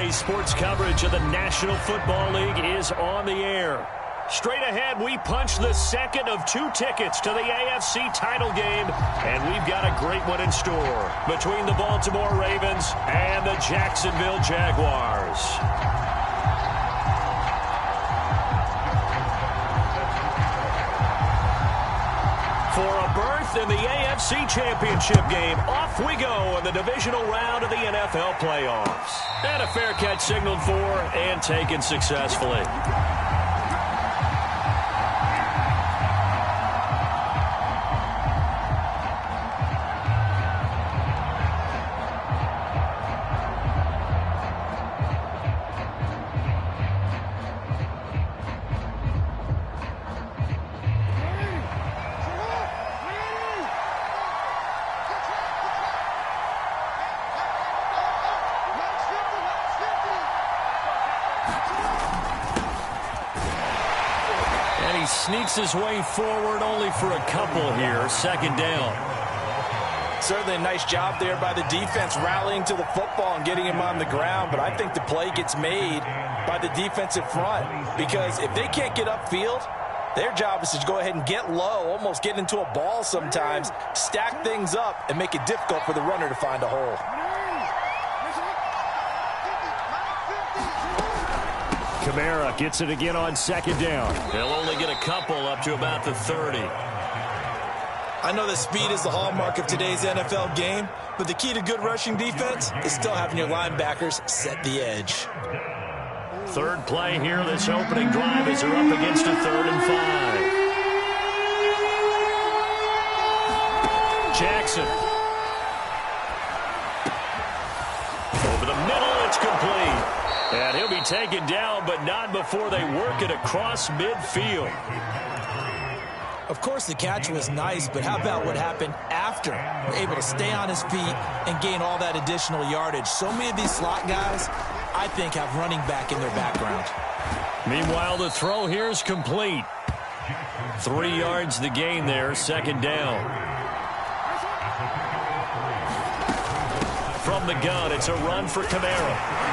Today's sports coverage of the National Football League is on the air. Straight ahead, we punch the second of 2 tickets to the AFC title game, and we've got a great one in store between the Baltimore Ravens and the Jacksonville Jaguars. For a berth in the AFC Championship game, off we go in the divisional round of the NFL playoffs. And a fair catch signaled for and taken successfully. Sneaks his way forward only for a couple here. Second down. Certainly a nice job there by the defense rallying to the football and getting him on the ground, but I think the play gets made by the defensive front because if they can't get upfield, their job is to go ahead and get low, almost get into a ball sometimes, stack things up, and make it difficult for the runner to find a hole. Kamara gets it again on second down. They'll only get a couple up to about the 30. I know that speed is the hallmark of today's NFL game, but the key to good rushing defense is still having your linebackers set the edge. Third play here, this opening drive as they're up against a 3rd and 5. Jackson. Over the middle, it's complete. And he'll be taken down, but not before they work it across midfield. Of course, the catch was nice, but how about what happened after? Able to stay on his feet and gain all that additional yardage. So many of these slot guys, I think, have running back in their background. Meanwhile, the throw here is complete. 3 yards the gain there, second down. From the gun, it's a run for Kamara.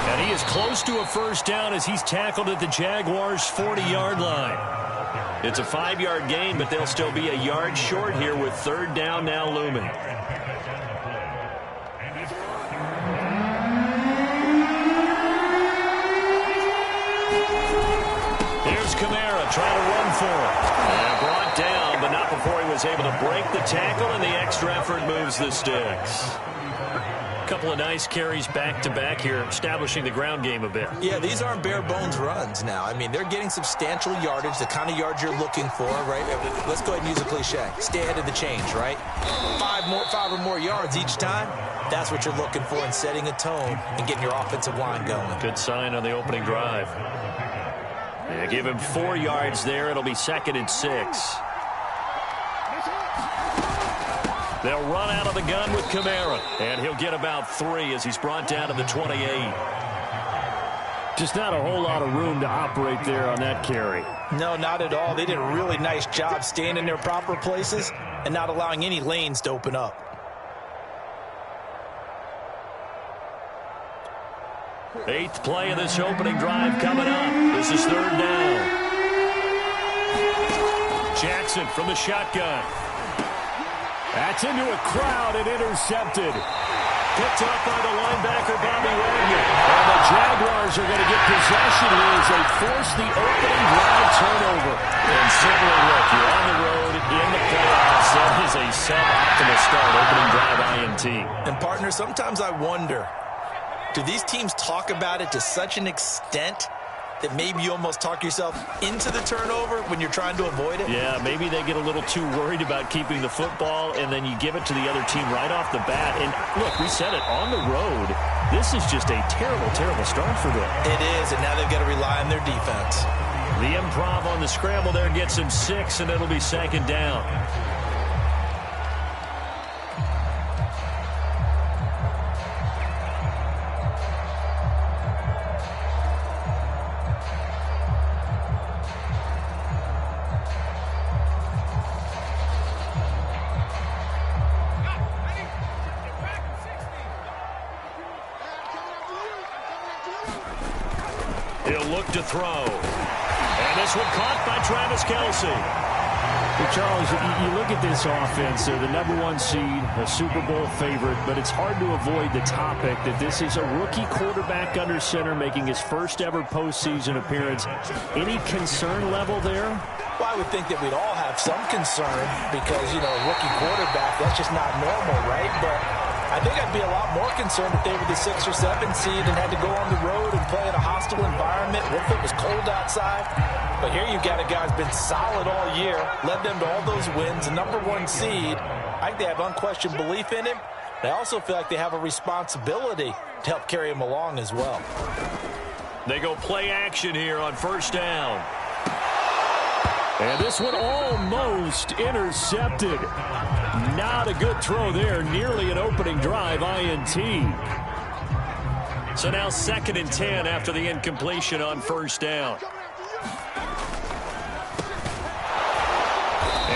And he is close to a first down as he's tackled at the Jaguars' 40-yard line. It's a 5-yard gain, but they'll still be a yard short here with third down now looming. Here's Kamara trying to run for it. And brought down, but not before he was able to break the tackle, and the extra effort moves the sticks. Couple of nice carries back-to-back here, establishing the ground game a bit. Yeah, these aren't bare-bones runs now. I mean, they're getting substantial yardage, the kind of yards you're looking for, right? Let's go ahead and use a cliche. Stay ahead of the change, right? 5 or more yards each time. That's what you're looking for in setting a tone and getting your offensive line going. Good sign on the opening drive. Yeah, give him 4 yards there. It'll be 2nd and 6. They'll run out of the gun with Kamara, and he'll get about 3 as he's brought down to the 28. Just not a whole lot of room to operate there on that carry. No, not at all. They did a really nice job staying in their proper places and not allowing any lanes to open up. Eighth play of this opening drive coming up. This is third down. Jackson from the shotgun. That's into a crowd and intercepted. Picked up by the linebacker, Bobby Wagner. And the Jaguars are going to get possession here as they force the opening drive turnover. And certainly, look, you're on the road in the playoffs. That is a suboptimal start, opening drive INT. And, partner, sometimes I wonder, do these teams talk about it to such an extent that maybe you almost talk yourself into the turnover when you're trying to avoid it? Yeah, maybe they get a little too worried about keeping the football, and then you give it to the other team right off the bat. And, look, we said it, on the road, this is just a terrible, terrible start for them. It is, and now they've got to rely on their defense. The improv on the scramble there gets him 6, and it'll be 2nd down. He'll look to throw. And this one caught by Travis Kelce. Well, Charles, you look at this offense, they're the #1 seed, a Super Bowl favorite, but it's hard to avoid the topic that this is a rookie quarterback under center making his first ever postseason appearance. Any concern level there? Well, I would think that we'd all have some concern because, you know, a rookie quarterback, that's just not normal, right? But I think I'd be a lot more concerned if they were the 6 or 7 seed and had to go on the road and play in a hostile environment. What if it was cold outside? But here you've got a guy who's been solid all year, led them to all those wins, a #1 seed. I think they have unquestioned belief in him. They also feel like they have a responsibility to help carry him along as well. They go play action here on first down. And this one almost intercepted. Not a good throw there. Nearly an opening drive INT. So now 2nd and 10 after the incompletion on first down.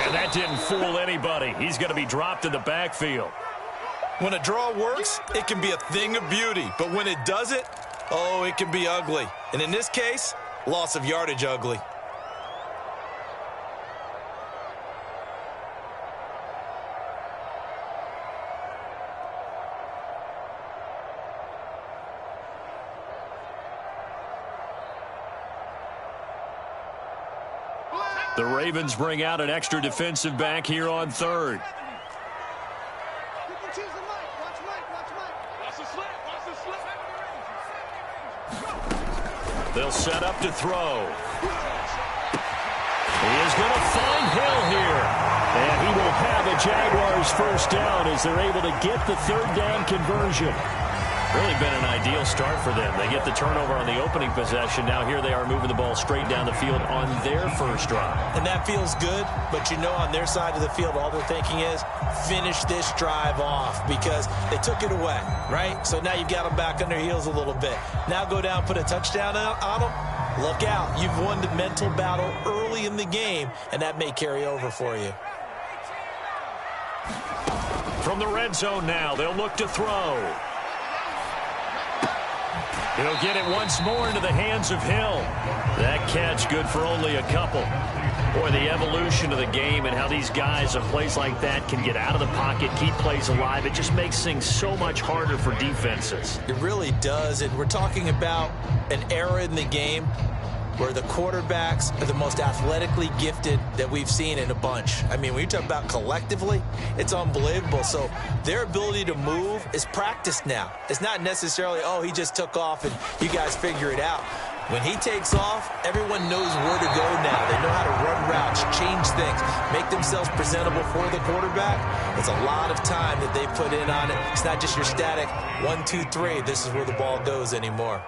And that didn't fool anybody. He's going to be dropped in the backfield. When a draw works, it can be a thing of beauty. But when it doesn't, oh, it can be ugly. And in this case, loss of yardage ugly. The Ravens bring out an extra defensive back here on 3rd. They'll set up to throw. He is going to find Hill here. And he will have a Jaguars first down as they're able to get the 3rd down conversion. Really been an ideal start for them. They get the turnover on the opening possession. Now here they are moving the ball straight down the field on their first drive. And that feels good, but you know on their side of the field all they're thinking is finish this drive off because they took it away, right? So now you've got them back on their heels a little bit. Now go down, put a touchdown on them. Look out. You've won the mental battle early in the game, and that may carry over for you. From the red zone now, they'll look to throw. He'll get it once more into the hands of Hill. That catch good for only a couple. Boy, the evolution of the game and how these guys on plays like that can get out of the pocket, keep plays alive, it just makes things so much harder for defenses. It really does, and we're talking about an era in the game where the quarterbacks are the most athletically gifted that we've seen in a bunch. I mean, when you talk about collectively, it's unbelievable. So their ability to move is practiced now. It's not necessarily, oh, he just took off and you guys figure it out. When he takes off, everyone knows where to go now. They know how to run routes, change things, make themselves presentable for the quarterback. It's a lot of time that they put in on it. It's not just your static 1, 2, 3. This is where the ball goes anymore.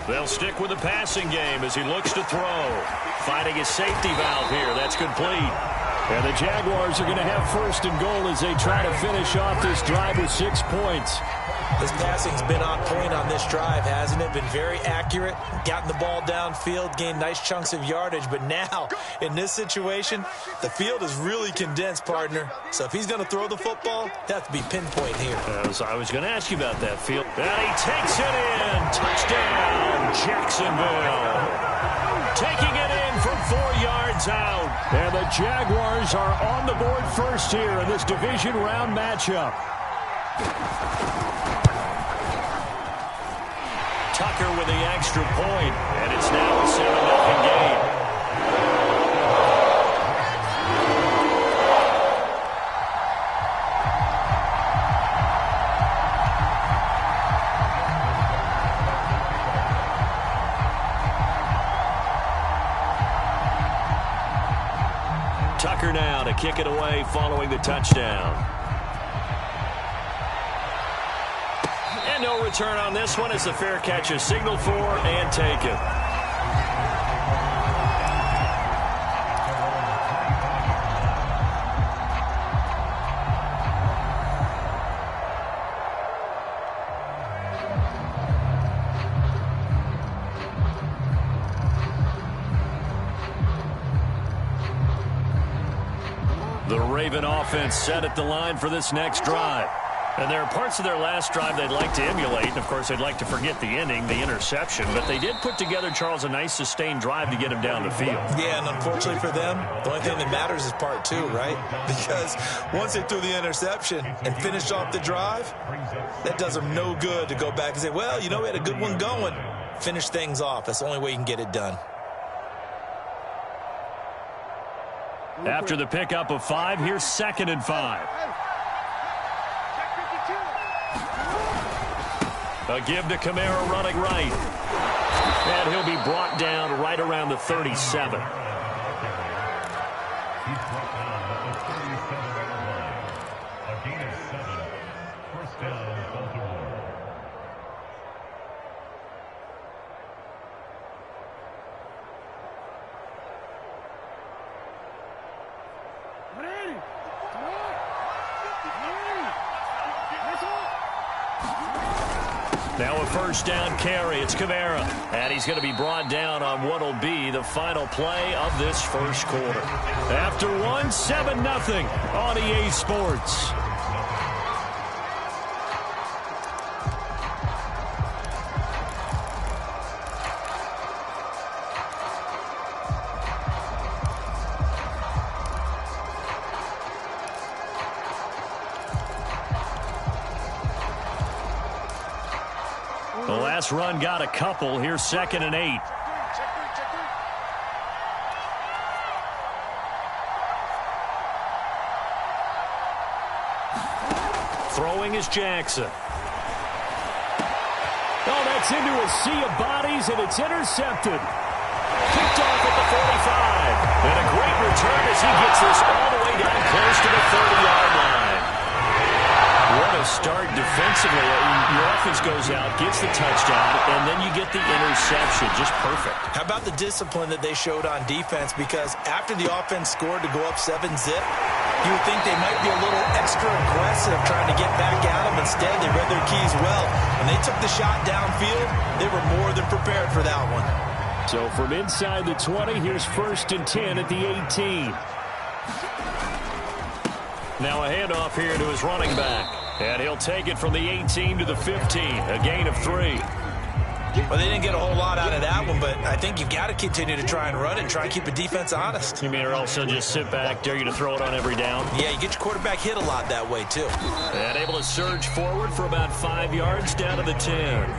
They'll stick with the passing game as he looks to throw. Finding his safety valve here. That's complete. And the Jaguars are going to have 1st and goal as they try to finish off this drive with 6 points. This passing's been on point on this drive, hasn't it? Been very accurate, gotten the ball downfield, gained nice chunks of yardage. But now, in this situation, the field is really condensed, partner. So if he's going to throw the football, that has to be pinpoint here. I was going to ask you about that field. And he takes it in. Touchdown, Jacksonville. Taking it in from 4 yards out. And the Jaguars are on the board first here in this division round matchup. Tucker with the extra point, and it's now a 7-0 game. Tucker now to kick it away following the touchdown. And no return on this one as the fair catch is signaled for and taken. The Raven offense set at the line for this next drive. And there are parts of their last drive they'd like to emulate. And, of course, they'd like to forget the inning, the interception. But they did put together, Charles, a nice sustained drive to get him down the field. Yeah, and unfortunately for them, the only thing that matters is part two, right? Because once they threw the interception and finished off the drive, that does them no good to go back and say, well, you know, we had a good one going. Finish things off. That's the only way you can get it done. After the pickup of 5, here's 2nd and 5. A give to Kamara running right. And he'll be brought down right around the 37. Now a first down carry. It's Kamara. And he's going to be brought down on what will be the final play of this first quarter. After 1, 7-0 on EA Sports. The last run got a couple. Here's 2nd and 8. Throwing is Jackson. Oh, that's into a sea of bodies, and it's intercepted. Picked off at the 45. And a great return as he gets this all the way down close to the 30-yard line. What a start defensively. Your offense goes out, gets the touchdown, and then you get the interception. Just perfect. How about the discipline that they showed on defense? Because after the offense scored to go up 7-0, you would think they might be a little extra aggressive trying to get back at them. Instead, they read their keys well. When they took the shot downfield, they were more than prepared for that one. So from inside the 20, here's 1st and 10 at the 18. Now a handoff here to his running back. And he'll take it from the 18 to the 15, a gain of 3. Well, they didn't get a whole lot out of that one, but I think you've got to continue to try and run and try and keep the defense honest. You mean or also just sit back, dare you to throw it on every down? Yeah, you get your quarterback hit a lot that way, too. And able to surge forward for about 5 yards down to the 10.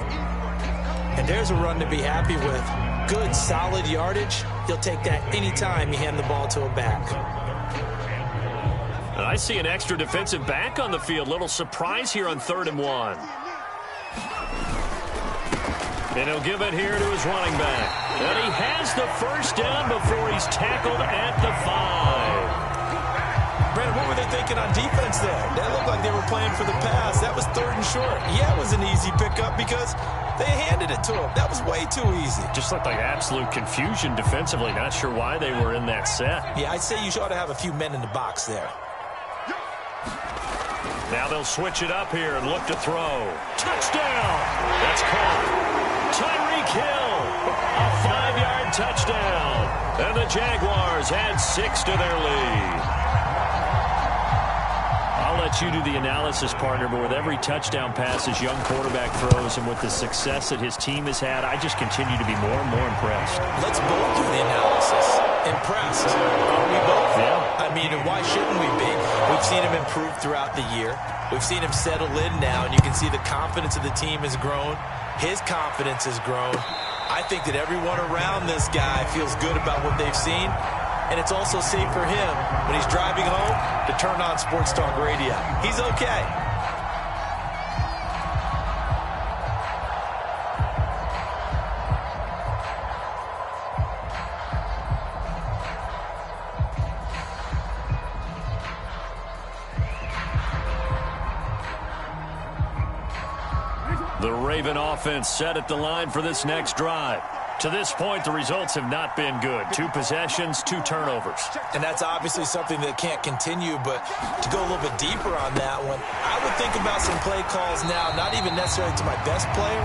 And there's a run to be happy with. Good, solid yardage. You'll take that anytime you hand the ball to a back. And I see an extra defensive back on the field. Little surprise here on 3rd and 1. And he'll give it here to his running back. And he has the first down before he's tackled at the 5. Brandon, what were they thinking on defense there? That looked like they were playing for the pass. That was 3rd and short. Yeah, it was an easy pickup because they handed it to him. That was way too easy. Just looked like absolute confusion defensively. Not sure why they were in that set. Yeah, I'd say you ought to have a few men in the box there. Now they'll switch it up here and look to throw. Touchdown! That's caught. Tyreek Hill, a 5-yard touchdown. And the Jaguars add 6 to their lead. I'll let you do the analysis, partner, but with every touchdown pass his young quarterback throws and with the success that his team has had, I just continue to be more and more impressed. Let's both do the analysis. Impressed. Are we both? Yeah. I mean, why shouldn't we be? We've seen him improve throughout the year. We've seen him settle in now, and you can see the confidence of the team has grown. His confidence has grown. I think that everyone around this guy feels good about what they've seen, and it's also safe for him when he's driving home to turn on Sports Talk Radio. He's okay. The Raven offense set at the line for this next drive. To this point, the results have not been good. 2 possessions, 2 turnovers. And that's obviously something that can't continue, but to go a little bit deeper on that one, I would think about some play calls now, not even necessarily to my best player,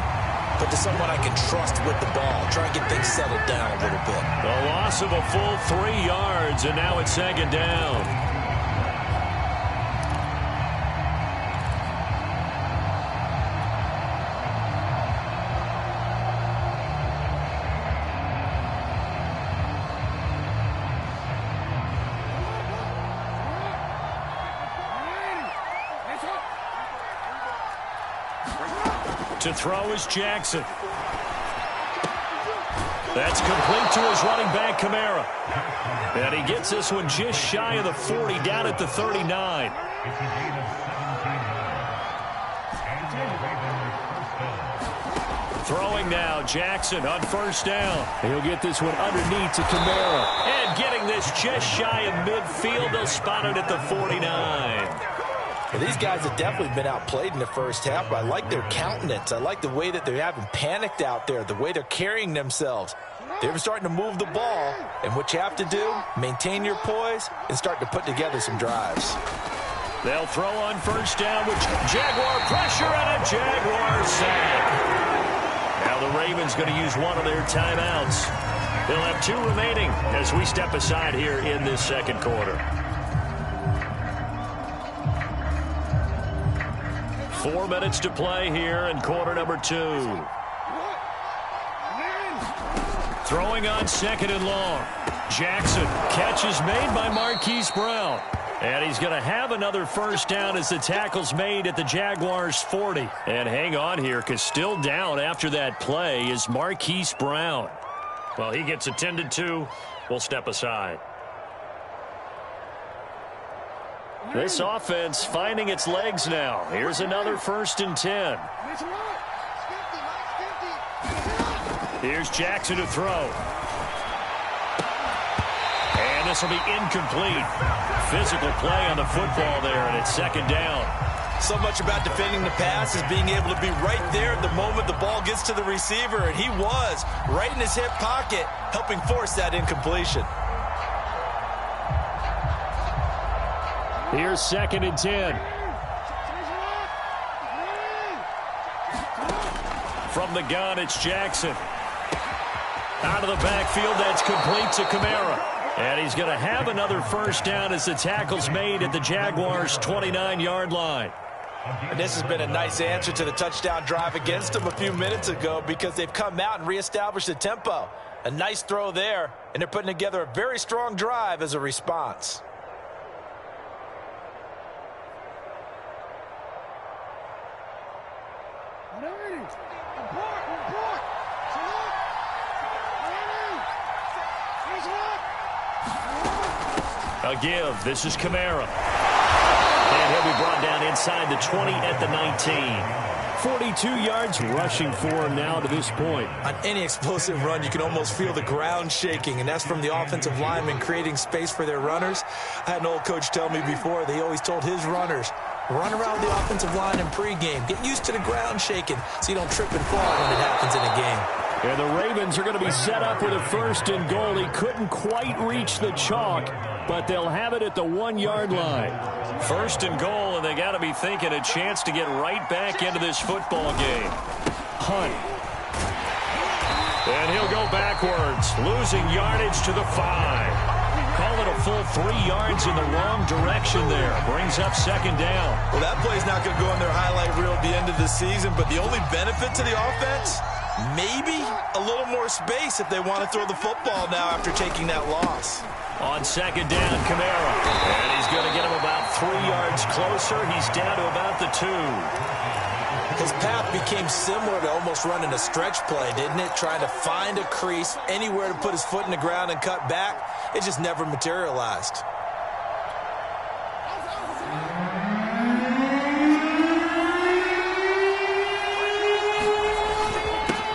but to someone I can trust with the ball. Try and get things settled down a little bit. The loss of a full 3 yards, and now it's 2nd down. To throw is Jackson. That's complete to his running back, Kamara. And he gets this one just shy of the 40, down at the 39. Throwing now, Jackson on first down. He'll get this one underneath to Kamara. And getting this just shy of midfield, they'll spot it at the 49. Well, these guys have definitely been outplayed in the first half, but I like their countenance. I like the way that they haven't panicked out there, the way they're carrying themselves. They're starting to move the ball, and what you have to do, maintain your poise and start to put together some drives. They'll throw on first down with Jaguar pressure and a Jaguar sack. Now the Ravens going to use one of their timeouts. They'll have 2 remaining as we step aside here in this second quarter. 4 minutes to play here in quarter number 2. Throwing on second and long. Jackson. Catch is made by Marquise Brown. And he's going to have another first down as the tackle's made at the Jaguars' 40. And hang on here, because still down after that play is Marquise Brown. Well, he gets attended to. We'll step aside. This offense finding its legs now. Here's another 1st and 10. Here's Jackson to throw. And this will be incomplete. Physical play on the football there, and it's 2nd down. So much about defending the pass is being able to be right there at the moment the ball gets to the receiver, and he was right in his hip pocket, helping force that incompletion. Here's 2nd and 10. From the gun, it's Jackson. Out of the backfield, that's complete to Kamara. And he's going to have another first down as the tackle's made at the Jaguars' 29-yard line. And this has been a nice answer to the touchdown drive against them a few minutes ago, because they've come out and reestablished the tempo. A nice throw there, and they're putting together a very strong drive as a response. A give. This is Kamara. And he'll be brought down inside the 20 at the 19. 42 yards rushing for him now to this point. On any explosive run, you can almost feel the ground shaking, and that's from the offensive linemen creating space for their runners. I had an old coach tell me before, they always told his runners, run around the offensive line in pregame. Get used to the ground shaking so you don't trip and fall when it happens in a game. And the Ravens are going to be set up with a 1st and goal. He couldn't quite reach the chalk, but they'll have it at the 1-yard line. 1st and goal, and they got to be thinking a chance to get right back into this football game. Hunt. And he'll go backwards, losing yardage to the 5. Call it a full 3 yards in the wrong direction there. Brings up 2nd down. Well, that play's not going to go on their highlight reel at the end of the season, but the only benefit to the offense, maybe a little more space if they want to throw the football now after taking that loss. On 2nd down, Kamara. And he's going to get him about 3 yards closer. He's down to about the 2. His path became similar to almost running a stretch play, didn't it? Trying to find a crease, anywhere to put his foot in the ground and cut back. It just never materialized.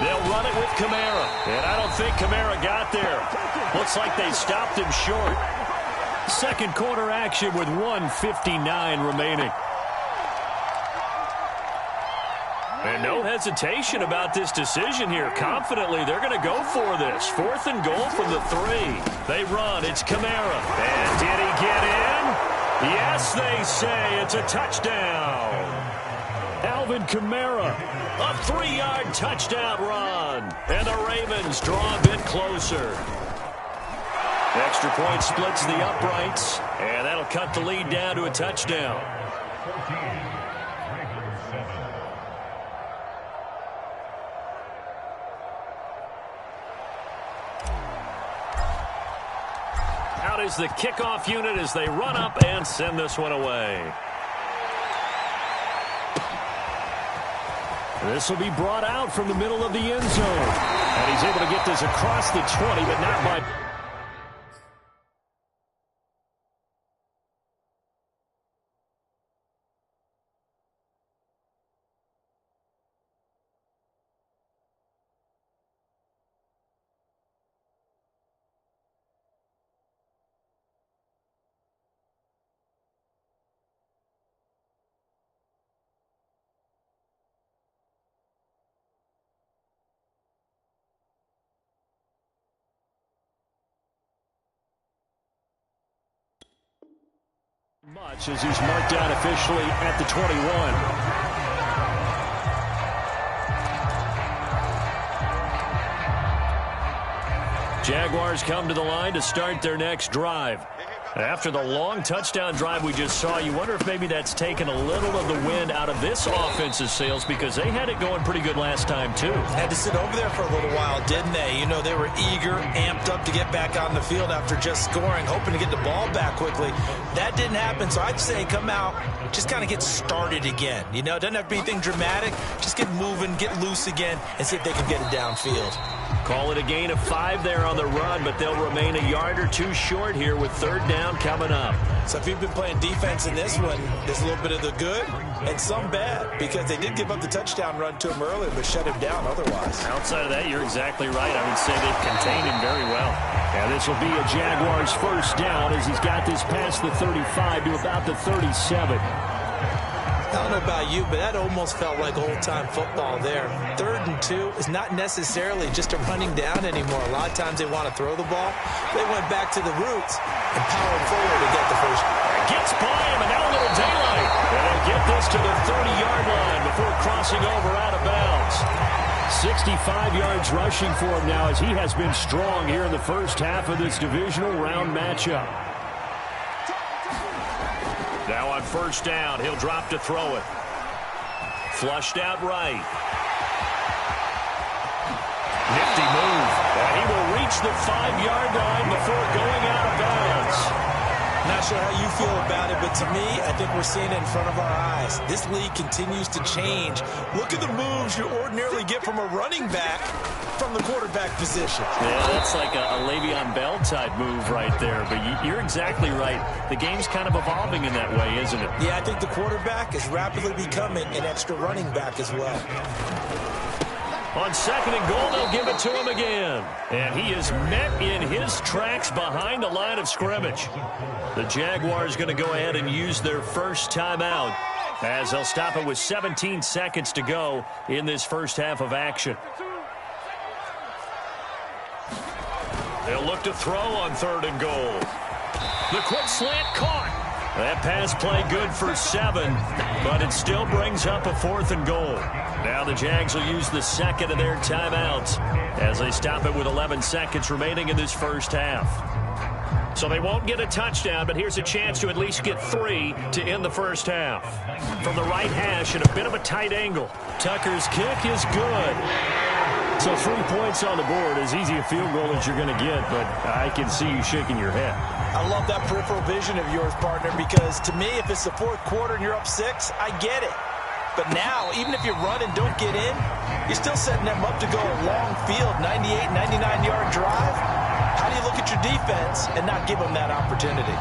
They'll run it with Kamara. And I don't think Kamara got there. Looks like they stopped him short. Second quarter action with 1:59 remaining. And no hesitation about this decision here. Confidently, they're going to go for this. 4th and goal from the 3. They run. It's Kamara. And did he get in? Yes, they say it's a touchdown. Alvin Kamara, a 3-yard touchdown run. And the Ravens draw a bit closer. Extra point splits the uprights. And that'll cut the lead down to a touchdown. Out is the kickoff unit as they run up and send this one away. This will be brought out from the middle of the end zone. And he's able to get this across the 20, but not by... much as he's marked down officially at the 21. Jaguars come to the line to start their next drive. After the long touchdown drive we just saw, you wonder if maybe that's taken a little of the wind out of this offense's sails because they had it going pretty good last time, too. Had to sit over there for a little while, didn't they? You know, they were eager, amped up to get back on the field after just scoring, hoping to get the ball back quickly. That didn't happen, so I'd say come out, just kind of get started again. You know, it doesn't have to be anything dramatic. Just get moving, get loose again, and see if they can get it downfield. Call it a gain of 5 there on the run, but they'll remain a yard or two short here with third down coming up. So if you've been playing defense in this one, there's a little bit of the good and some bad because they did give up the touchdown run to him earlier but shut him down otherwise. Outside of that, you're exactly right. I would say they've contained him very well. Yeah, this will be a Jaguars first down as he's got this past the 35 to about the 37. I don't know about you, but that almost felt like old-time football there. 3rd and 2 is not necessarily just a running down anymore. A lot of times they want to throw the ball. They went back to the roots and powered forward to get the first. Gets by him, and now a little daylight. And they'll get this to the 30-yard line before crossing over out of bounds. 65 yards rushing for him now as he has been strong here in the first half of this divisional round matchup. Now on first down, he'll drop to throw it. Flushed out right. Nifty move. And he will reach the 5-yard line before going out of bounds. Not sure how you feel about it, but to me, I think we're seeing it in front of our eyes. This league continues to change. Look at the moves you ordinarily get from a running back from the quarterback position. Yeah, that's like a Le'Veon Bell type move right there, but you're exactly right. The game's kind of evolving in that way, isn't it? Yeah, I think the quarterback is rapidly becoming an extra running back as well. On 2nd and goal, they'll give it to him again. And he is met in his tracks behind the line of scrimmage. The Jaguars going to go ahead and use their first timeout as they'll stop it with 17 seconds to go in this first half of action. They'll look to throw on 3rd and goal. The quick slant caught. That pass play good for 7, but it still brings up a 4th and goal. Now the Jags will use the second of their timeouts as they stop it with 11 seconds remaining in this first half. So they won't get a touchdown, but here's a chance to at least get 3 to end the first half. From the right hash at a bit of a tight angle. Tucker's kick is good. So 3 points on the board, as easy a field goal as you're going to get, but I can see you shaking your head. I love that peripheral vision of yours, partner, because to me, if it's the 4th quarter and you're up 6, I get it. But now, even if you run and don't get in, you're still setting them up to go a long field, 98, 99-yard drive. How do you look at your defense and not give them that opportunity?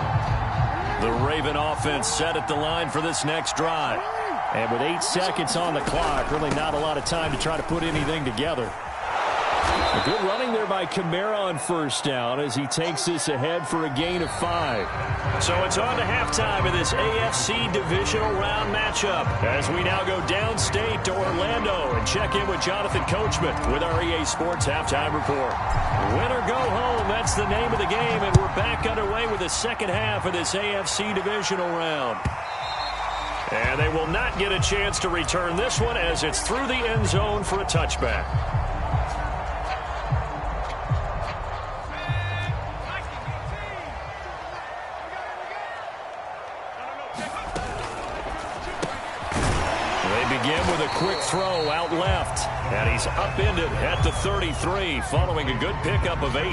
The Raven offense set at the line for this next drive. And with 8 seconds on the clock, really not a lot of time to try to put anything together. A good running there by Kamara on first down as he takes this ahead for a gain of 5. So it's on to halftime of this AFC divisional round matchup as we now go downstate to Orlando and check in with Jonathan Coachman with our EA Sports Halftime Report. Win or go home, that's the name of the game, and we're back underway with the second half of this AFC divisional round. And they will not get a chance to return this one as it's through the end zone for a touchback. They begin with a quick throw out left. And he's upended at the 33 following a good pickup of 8.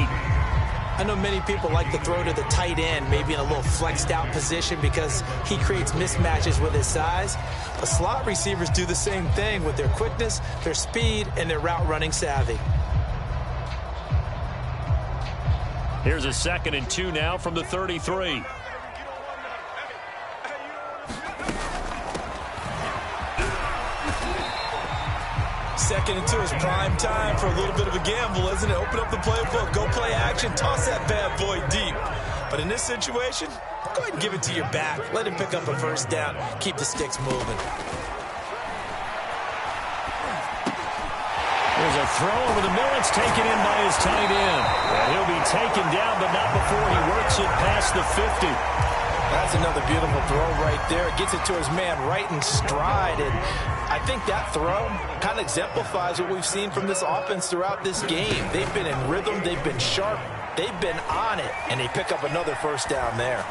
I know many people like to throw to the tight end, maybe in a little flexed out position because he creates mismatches with his size. But slot receivers do the same thing with their quickness, their speed, and their route running savvy. Here's a 2nd and 2 now from the 33. Second and 2 is prime time for a little bit of a gamble, isn't it? Open up the playbook, go play action, toss that bad boy deep. But in this situation, go ahead and give it to your back. Let him pick up a first down. Keep the sticks moving. There's a throw over the middle. It's taken in by his tight end. And he'll be taken down, but not before he works it past the 50. That's another beautiful throw right there. It gets it to his man right in stride. And I think that throw kind of exemplifies what we've seen from this offense throughout this game. They've been in rhythm. They've been sharp. They've been on it. And they pick up another first down there.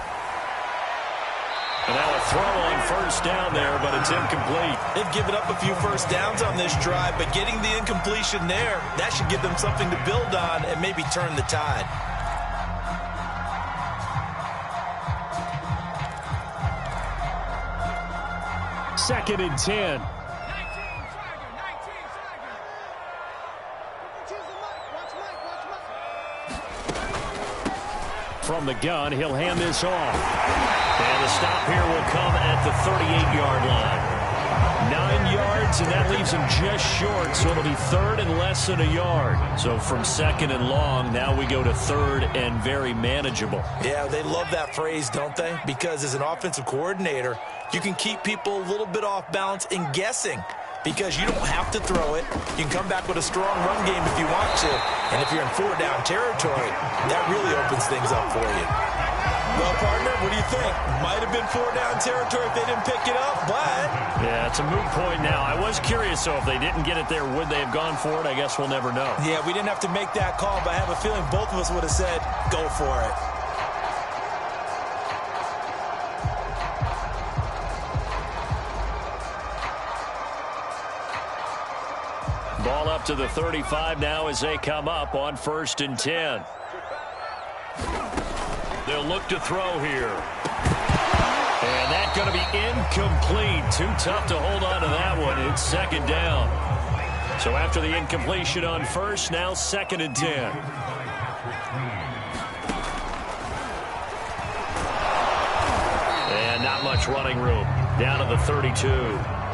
And now a throw on first down there, but it's incomplete. They've given up a few first downs on this drive, but getting the incompletion there, that should give them something to build on and maybe turn the tide. Second and 10. From the gun, he'll hand this off. And the stop here will come at the 38-yard line. 9 yards, and that leaves him just short, so it'll be 3rd and less than a yard. So from 2nd and long, now we go to 3rd and very manageable. Yeah, they love that phrase, don't they? Because as an offensive coordinator, you can keep people a little bit off balance and guessing because you don't have to throw it. You can come back with a strong run game if you want to. And if you're in 4-down territory, that really opens things up for you. Well, partner, what do you think? Might have been 4-down territory if they didn't pick it up, but... Yeah, it's a moot point now. I was curious, so if they didn't get it there, would they have gone for it? I guess we'll never know. Yeah, we didn't have to make that call, but I have a feeling both of us would have said, go for it. Ball up to the 35 now as they come up on 1st and 10. They'll look to throw here. And that's going to be incomplete. Too tough to hold on to that one. It's 2nd down. So after the incompletion on 1st, now 2nd and 10. And not much running room. Down to the 32.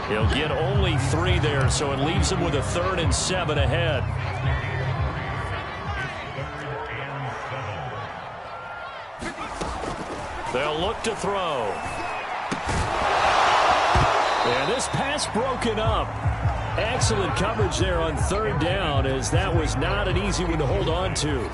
He'll get only 3 there, so it leaves him with a 3rd and 7 ahead. They'll look to throw. And this pass broken up. Excellent coverage there on 3rd down, as that was not an easy one to hold on to.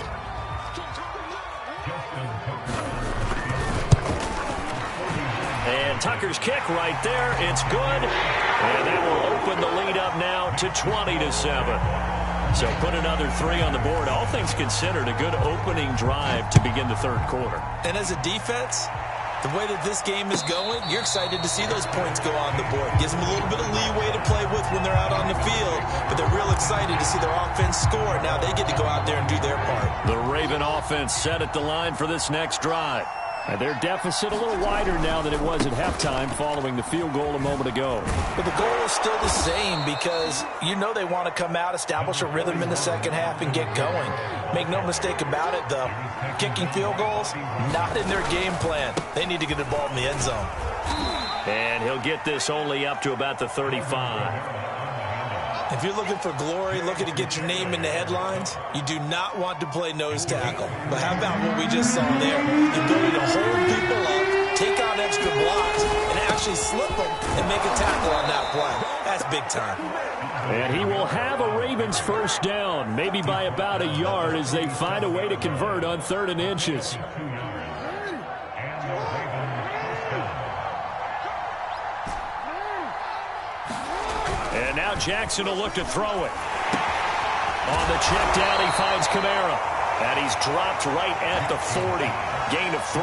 And Tucker's kick right there. It's good. And that will open the lead up now to 20-7. So put another 3 on the board. All things considered, a good opening drive to begin the 3rd quarter. And as a defense, the way that this game is going, you're excited to see those points go on the board. Gives them a little bit of leeway to play with when they're out on the field, but they're real excited to see their offense score. Now they get to go out there and do their part. The Raven offense set at the line for this next drive. And their deficit a little wider now than it was at halftime following the field goal a moment ago. But the goal is still the same because you know they want to come out, establish a rhythm in the second half, and get going. Make no mistake about it, though. Kicking field goals, not in their game plan. They need to get the ball in the end zone. And he'll get this only up to about the 35. If you're looking for glory, looking to get your name in the headlines, you do not want to play nose tackle. But how about what we just saw there? The ability to hold people up, take out extra blocks, and actually slip them and make a tackle on that play. That's big time. And he will have a Ravens first down, maybe by about a yard as they find a way to convert on 3rd and inches. And now Jackson will look to throw it. On the check down, he finds Kamara. And he's dropped right at the 40. Gain of 3.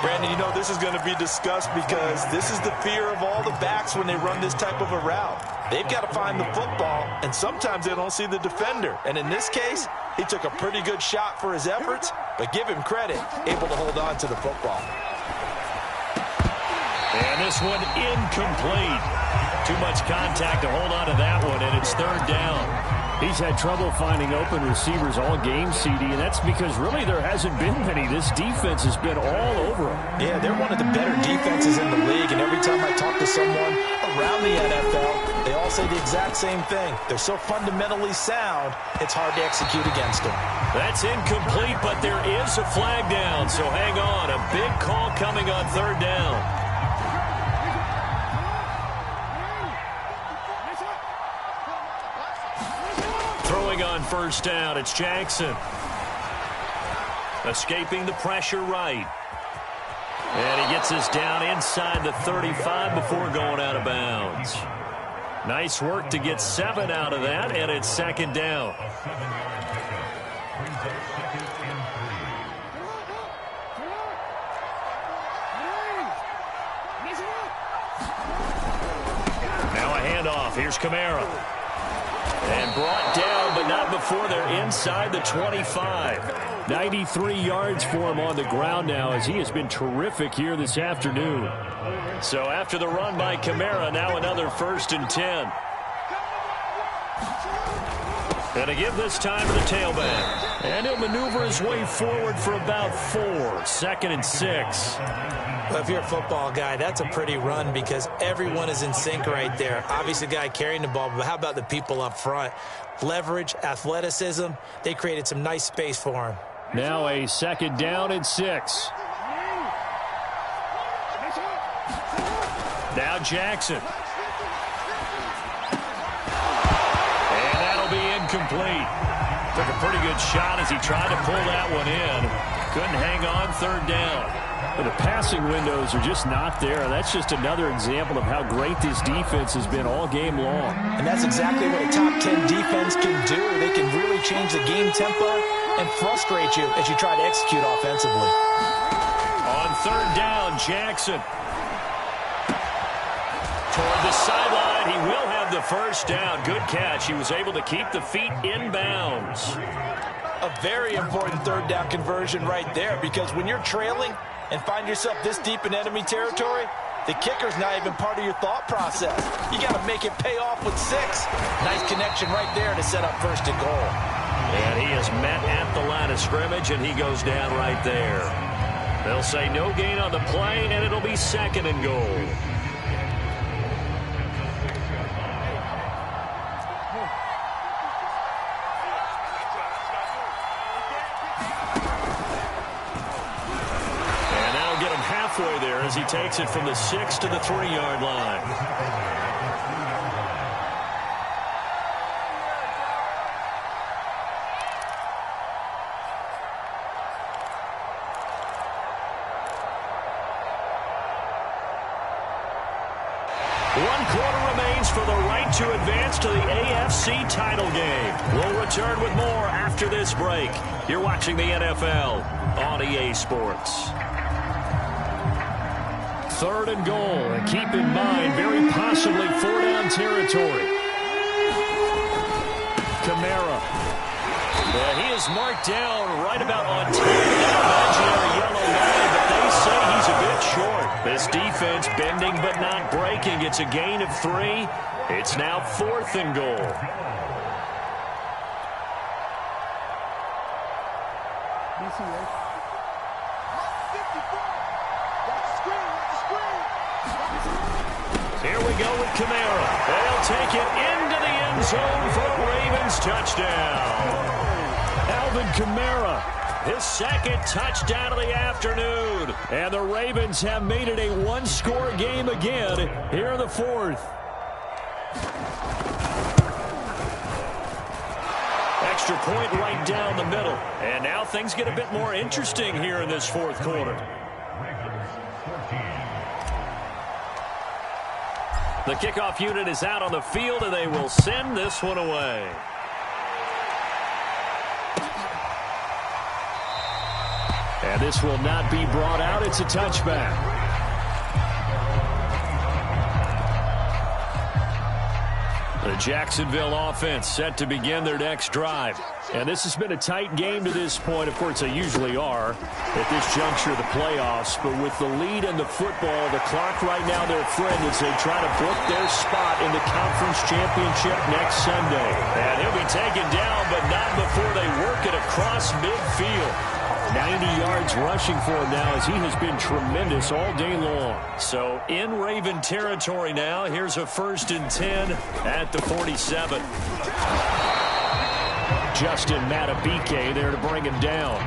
Brandon, you know this is going to be discussed because this is the fear of all the backs when they run this type of a route. They've got to find the football, and sometimes they don't see the defender. And in this case, He took a pretty good shot for his efforts, but give him credit, able to hold on to the football. And this one incomplete. Too much contact to hold on to that one, and it's third down. He's had trouble finding open receivers all game, CD, and that's because really there hasn't been many. This defense has been all over him. Yeah, they're one of the better defenses in the league, and every time I talk to someone around the NFL, they all say the exact same thing. They're so fundamentally sound, it's hard to execute against them. That's incomplete, but there is a flag down, so hang on. A big call coming on third down. On first down, it's Jackson. Escaping the pressure right. And he gets us down inside the 35 before going out of bounds. Nice work to get 7 out of that, and it's second down. Now a handoff. Here's Kamara. And brought down, but not before they're inside the 25. 93 yards for him on the ground now, as he has been terrific here this afternoon. So after the run by Kamara, now another 1st and 10. And to give this time to the tailback. And he'll maneuver his way forward for about 4. 2nd and 6. Well, if you're a football guy, that's a pretty run because everyone is in sync right there. Obviously, the guy carrying the ball, but how about the people up front? Leverage, athleticism, they created some nice space for him. Now a 2nd down and 6. Now Jackson. And that'll be incomplete. Took a pretty good shot as he tried to pull that one in. Couldn't hang on, 3rd down. But the passing windows are just not there. That's just another example of how great this defense has been all game long. And that's exactly what a top 10 defense can do. They can really change the game tempo and frustrate you as you try to execute offensively. On 3rd down, Jackson. Toward the sideline, he will have the 1st down. Good catch. He was able to keep the feet in bounds. A very important 3rd down conversion right there, because when you're trailing and find yourself this deep in enemy territory, the kicker's not even part of your thought process. You got to make it pay off with 6. Nice connection right there to set up 1st and goal. And he is met at the line of scrimmage, and he goes down right there. They'll say no gain on the play, and it'll be 2nd and goal. Halfway there as he takes it from the 6 to the 3-yard line. One quarter remains for the right to advance to the AFC title game. We'll return with more after this break. You're watching the NFL on EA Sports. 3rd and goal, and keep in mind, very possibly 4-down territory. Kamara. He is marked down right about on top of that imaginary yellow line, but they say he's a bit short. This defense bending but not breaking. It's a gain of 3. It's now 4th and goal. Here we go with Kamara. They'll take it into the end zone for a Ravens touchdown. Alvin Kamara, his 2nd touchdown of the afternoon. And the Ravens have made it a 1-score game again here in the 4th. Extra point right down the middle. And now things get a bit more interesting here in this 4th quarter. The kickoff unit is out on the field, and they will send this one away. And this will not be brought out. It's a touchback. The Jacksonville offense set to begin their next drive. And this has been a tight game to this point. Of course, they usually are at this juncture of the playoffs. But with the lead in the football, the clock right now their friend as they try to book their spot in the conference championship next Sunday. And he'll be taken down, but not before they work it across midfield. 90 yards rushing for him now as he has been tremendous all day long. So in Raven territory now. Here's a 1st and 10 at the 47. Justin Matabike there to bring him down.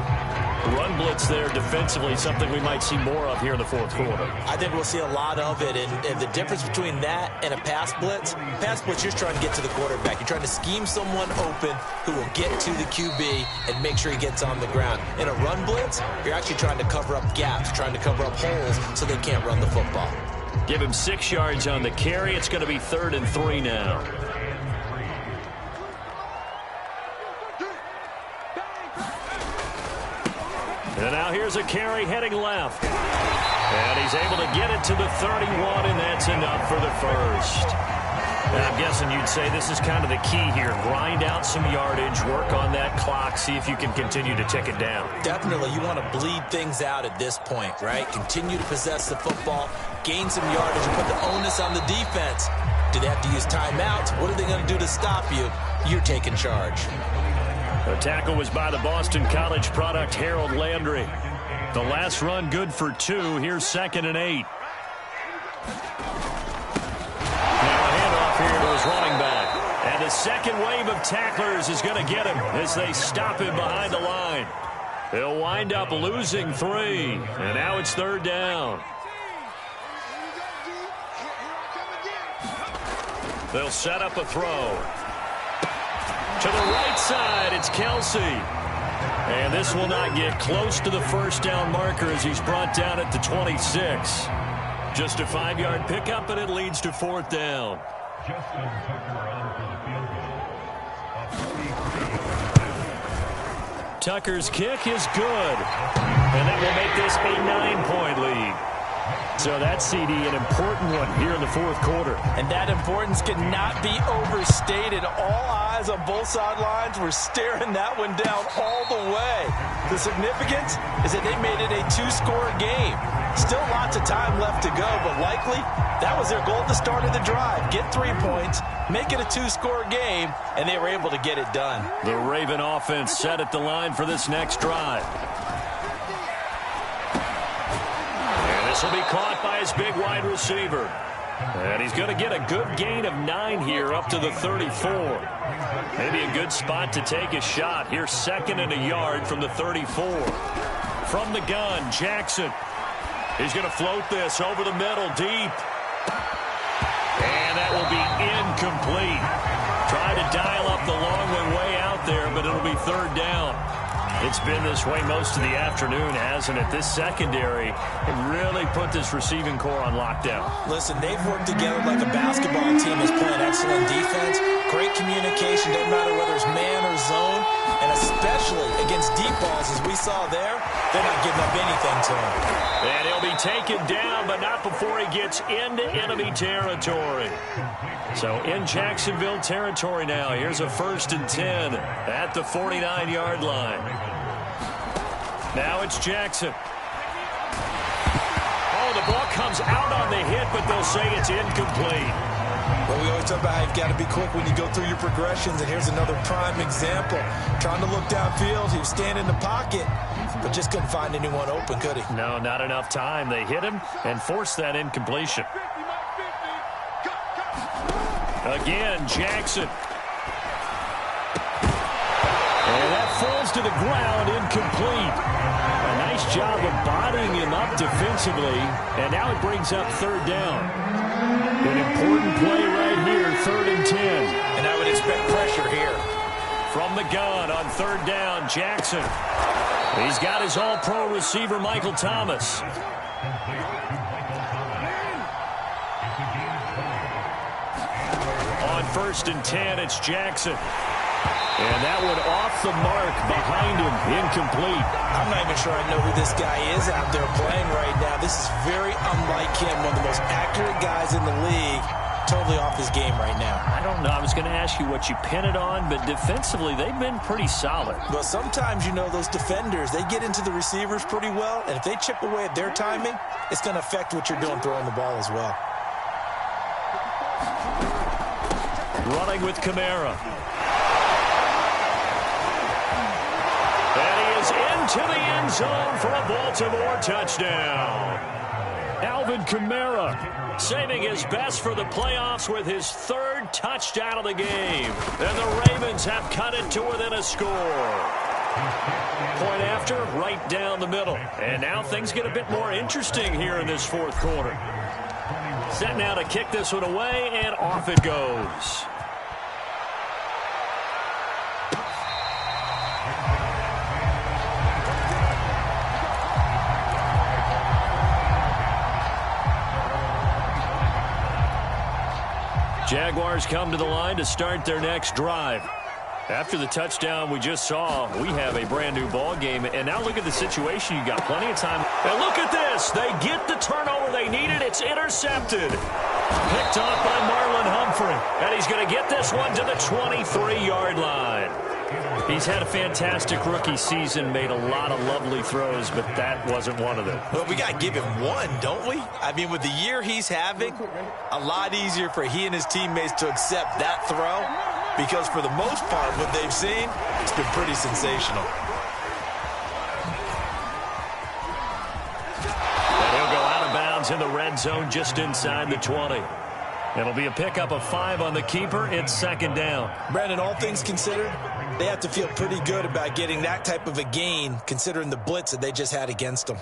Run blitz there defensively, something we might see more of here in the fourth quarter. I think we'll see a lot of it, and the difference between that and a pass blitz, you're trying to get to the quarterback. You're trying to scheme someone open who will get to the QB and make sure he gets on the ground. In a run blitz, you're actually trying to cover up gaps, trying to cover up holes so they can't run the football. Give him 6 yards on the carry. It's going to be 3rd and 3 now. And now here's a carry heading left. And he's able to get it to the 31, and that's enough for the first. And I'm guessing you'd say this is kind of the key here. Grind out some yardage, work on that clock, see if you can continue to tick it down. Definitely. You want to bleed things out at this point, right? Continue to possess the football, gain some yardage, and put the onus on the defense. Do they have to use timeouts? What are they going to do to stop you? You're taking charge. The tackle was by the Boston College product, Harold Landry. The last run good for 2. Here's 2nd and 8. Now a handoff here to his running back. And the second wave of tacklers is going to get him as they stop him behind the line. They'll wind up losing 3. And now it's 3rd down. They'll set up a throw. To the right side, it's Kelsey. And this will not get close to the 1st down marker as he's brought down at the 26. Just a 5-yard pickup, and it leads to 4th down. Tucker's kick is good. And that will make this a 9-point lead. So that CD, an important one here in the 4th quarter. And that importance cannot be overstated. All eyes on both sidelines were staring that one down all the way. The significance is that they made it a 2-score game. Still lots of time left to go, but likely that was their goal at the start of the drive. Get 3 points, make it a 2-score game, and they were able to get it done. The Raven offense set at the line for this next drive. This will be caught by his big wide receiver. And he's going to get a good gain of 9 here up to the 34. Maybe a good spot to take a shot. Here's 2nd and a yard from the 34. From the gun, Jackson. He's going to float this over the middle deep. And that will be incomplete. Try to dial up the long one way out there, but it'll be 3rd down. It's been this way most of the afternoon, hasn't it? This secondary really put this receiving core on lockdown. Listen, they've worked together like a basketball team that's playing excellent defense. Great communication, doesn't matter whether it's man or zone. And especially against deep balls, as we saw there, they're not giving up anything to him. And he'll be taken down, but not before he gets into enemy territory. So in Jacksonville territory now. Here's a 1st and 10 at the 49-yard line. Now it's Jackson. Oh, the ball comes out on the hit, but they'll say it's incomplete. Well, we always talk about how you've got to be quick when you go through your progressions, and here's another prime example. Trying to look downfield, he was standing in the pocket, but just couldn't find anyone open, could he? No, not enough time. They hit him and forced that incompletion. Again, Jackson. And that falls to the ground, incomplete. A nice job of bodying him up defensively, and now it brings up 3rd down. An important play right here, 3rd and 10. And I would expect pressure here. From the gun on 3rd down, Jackson. He's got his all-pro receiver, Michael Thomas. On 1st and 10, it's Jackson. And that one off the mark behind him, incomplete. I'm not even sure I know who this guy is out there playing right now. This is very unlike him, one of the most accurate guys in the league. totally off his game right now? I don't know. I was going to ask you what you pin it on, but defensively, they've been pretty solid. Well, sometimes, you know, those defenders, they get into the receivers pretty well, and if they chip away at their timing, it's going to affect what you're doing throwing the ball as well. Running with Kamara. And he is into the end zone for a Baltimore touchdown. Alvin Kamara saving his best for the playoffs with his third touchdown of the game. And the Ravens have cut it to within a score. Point after, right down the middle. And now things get a bit more interesting here in this fourth quarter. Set now to kick this one away, and off it goes. Jaguars come to the line to start their next drive. After the touchdown we just saw, we have a brand-new ball game. And now look at the situation. You got plenty of time. And look at this. They get the turnover they needed. It's intercepted. Picked off by Marlon Humphrey. And he's going to get this one to the 23-yard line. He's had a fantastic rookie season, made a lot of lovely throws, but that wasn't one of them. Well, we got to give him one, don't we? I mean, with the year he's having, a lot easier for he and his teammates to accept that throw, because for the most part, what they've seen, it's been pretty sensational. And he'll go out of bounds in the red zone just inside the 20. It'll be a pickup of 5 on the keeper. It's second down. Brandon, all things considered, they have to feel pretty good about getting that type of a gain, considering the blitz that they just had against them.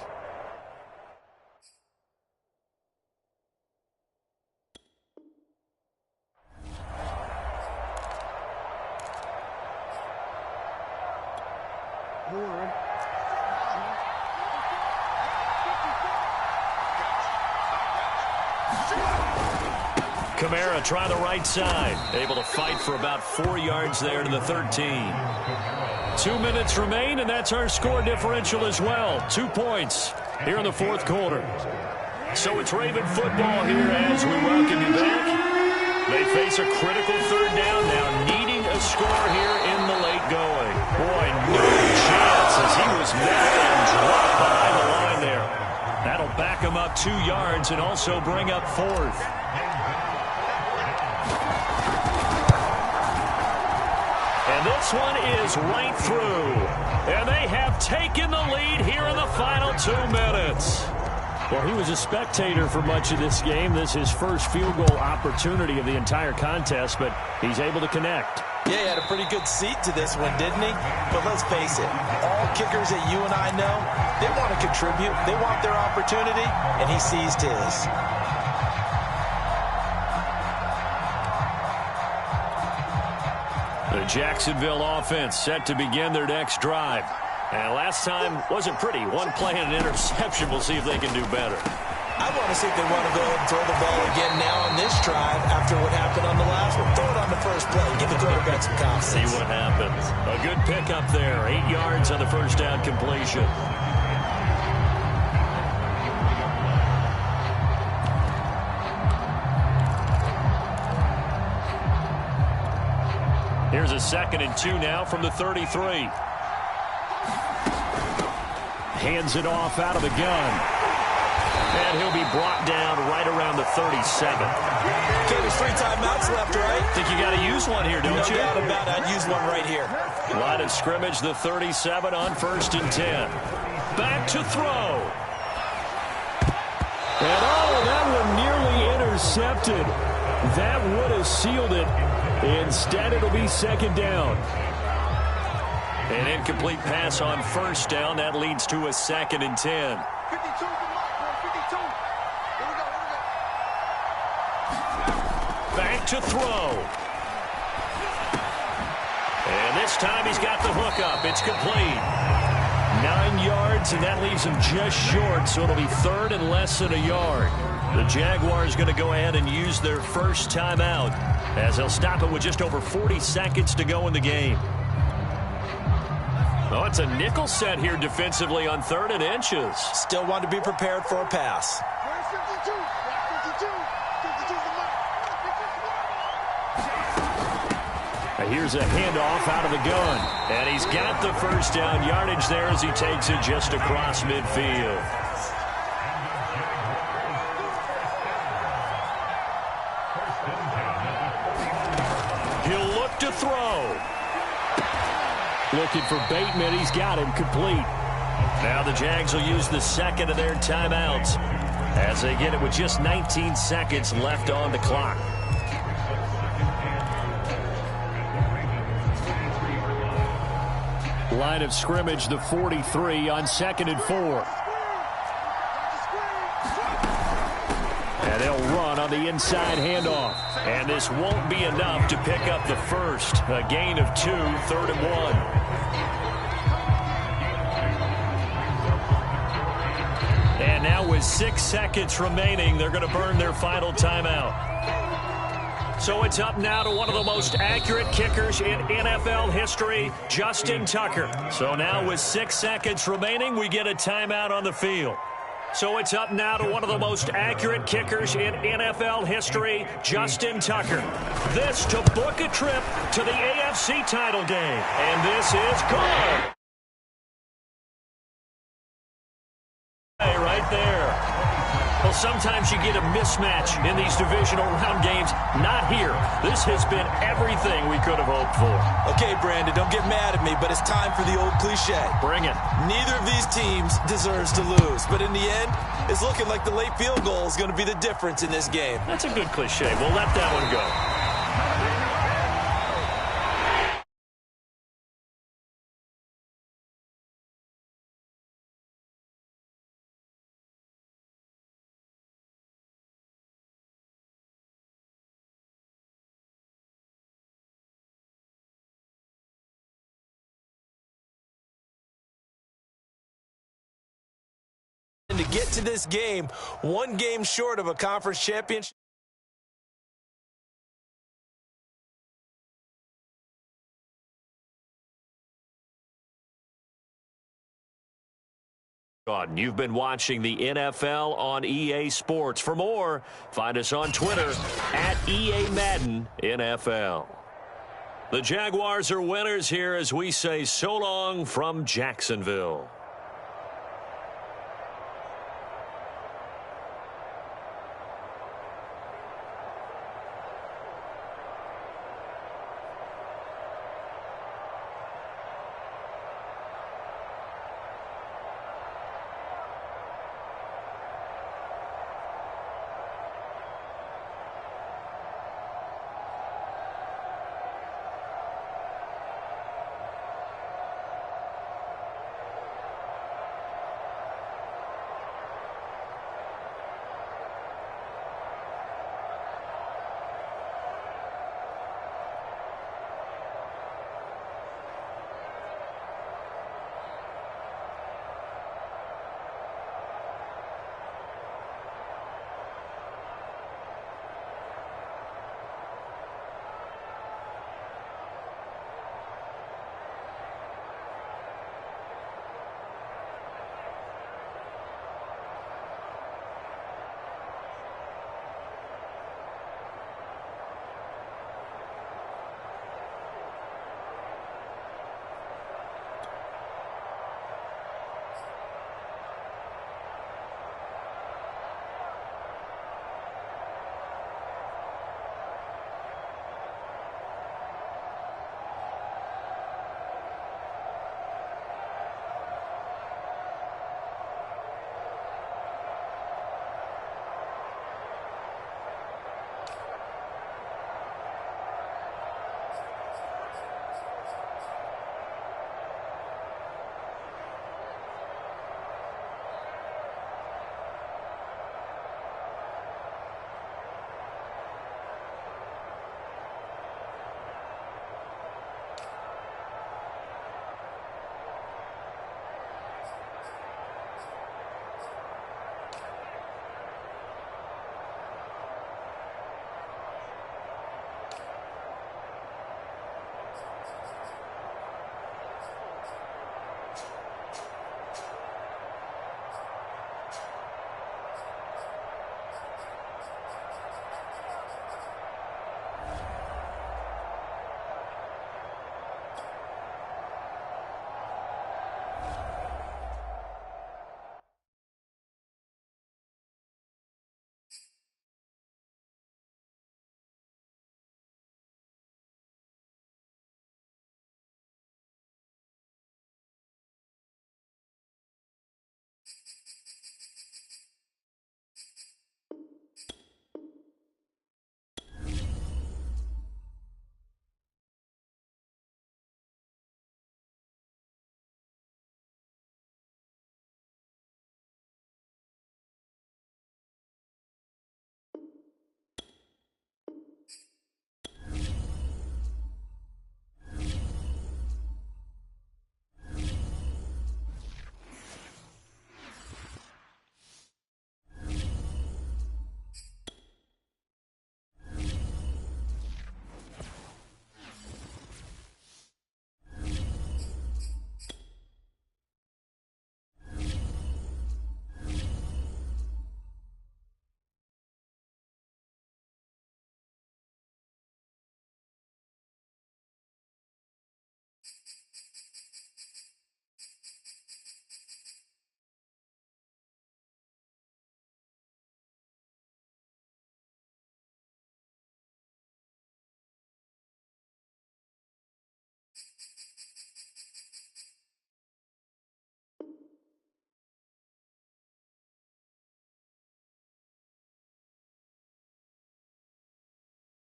Kamara try the right side. Able to fight for about 4 yards there to the 13. 2 minutes remain, and that's our score differential as well. 2 points here in the fourth quarter. So it's Raven football here as we welcome you back. They face a critical third down now, needing a score here in the late going. Boy, no chance as he was met and dropped behind the line there. That'll back him up 2 yards and also bring up fourth. And this one is right through. And they have taken the lead here in the final 2 minutes. Well, he was a spectator for much of this game. This is his first field goal opportunity of the entire contest, but he's able to connect. Yeah, he had a pretty good seat to this one, didn't he? But let's face it, all kickers that you and I know, they want to contribute. They want their opportunity, and he seized his. The Jacksonville offense set to begin their next drive. And last time wasn't pretty. One play and an interception. We'll see if they can do better. I want to see if they want to go ahead and throw the ball again now on this drive after what happened on the last one. Throw it on the first play. Give the quarterback some confidence. See what happens. A good pickup there. 8 yards on the first down completion. Here's a 2nd and 2 now from the 33. Hands it off out of the gun. And he'll be brought down right around the 37. Okay, there's 3 timeouts left, right? Think you got to use one here, don't you? No doubt about it. I'd use one right here. Line of scrimmage, the 37 on 1st and 10. Back to throw. And that one nearly intercepted. That would have sealed it. Instead, it'll be 2nd down. An incomplete pass on 1st down. That leads to a 2nd and 10. Back to throw. And this time he's got the hook up. It's complete. 9 yards, and that leaves him just short, so it'll be 3rd and less than a yard. The Jaguars going to go ahead and use their first timeout as they'll stop it with just over 40 seconds to go in the game. Oh, it's a nickel set here defensively on 3rd and inches. Still want to be prepared for a pass. Here's a handoff out of the gun. And he's got the first down yardage there as he takes it just across midfield. He'll look to throw. Looking for Bateman. He's got him complete. Now the Jags will use the second of their timeouts as they get it with just 19 seconds left on the clock. Line of scrimmage, the 43 on 2nd and 4. And they'll run on the inside handoff. And this won't be enough to pick up the first. A gain of 2, 3rd and 1. And now with 6 seconds remaining, they're going to burn their final timeout. So it's up now to one of the most accurate kickers in NFL history, Justin Tucker. So now with 6 seconds remaining, we get a timeout on the field. So it's up now to one of the most accurate kickers in NFL history, Justin Tucker. This to book a trip to the AFC title game. And this is good. Right there. Well, sometimes you get a mismatch in these divisional round games. Not here. This has been everything we could have hoped for. Okay, Brandon, don't get mad at me, but it's time for the old cliche. Bring it. Neither of these teams deserves to lose, but in the end, it's looking like the late field goal is going to be the difference in this game. That's a good cliche. We'll let that one go. To get to this game, one game short of a conference championship. You've been watching the NFL on EA Sports. For more, find us on Twitter at EA Madden NFL. The Jaguars are winners here as we say so long from Jacksonville.